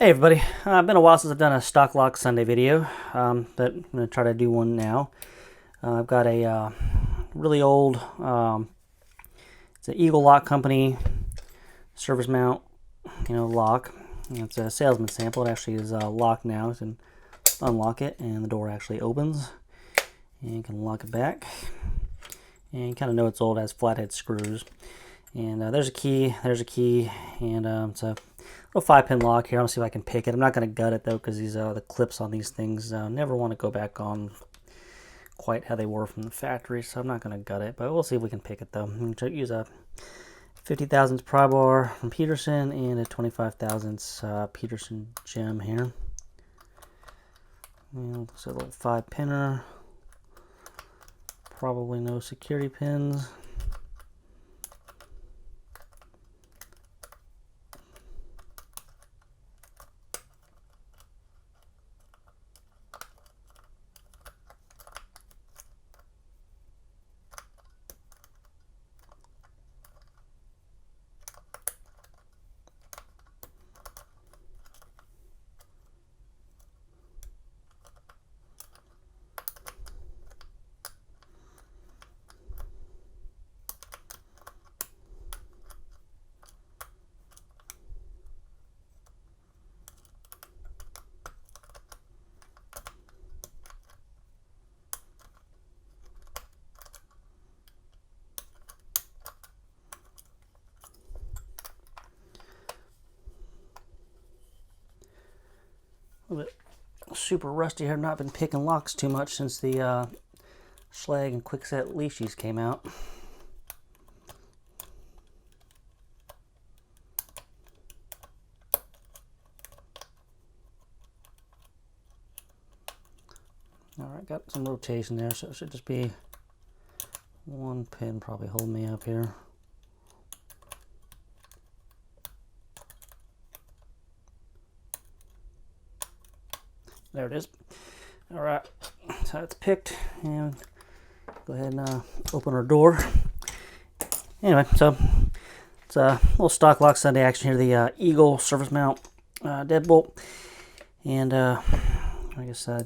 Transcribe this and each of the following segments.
Hey everybody, been a while since I've done a stock lock Sunday video, but I'm going to try to do one now. I've got a really old, it's an Eagle Lock Company service mount, lock. It's a salesman sample. It actually is locked now. You can unlock it and the door actually opens. And you can lock it back. And you kind of know it's old, it has flathead screws. And there's a key, and it's a little 5-pin lock here. I'm going to see if I can pick it. I'm not going to gut it though, because these the clips on these things never want to go back on quite how they were from the factory, so I'm not going to gut it, but we'll see if we can pick it though. I'm going to use a 50 thousandths pry bar from Peterson and a 25 thousandths Peterson gem here. And looks like a little 5-pinner. Probably no security pins. A little bit super rusty here. I've not been picking locks too much since the Schlage and Quickset leashes came out. Alright, got some rotation there, so it should just be one pin probably holding me up here. There it is. All right, so it's picked, and go ahead and open our door. Anyway, so it's a little stock lock Sunday action here. The Eagle service mount deadbolt, and I guess they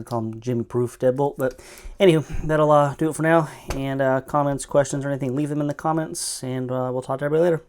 call them Jimmy Proof deadbolt. But anywho, that'll do it for now. And comments, questions, or anything, leave them in the comments, and we'll talk to everybody later.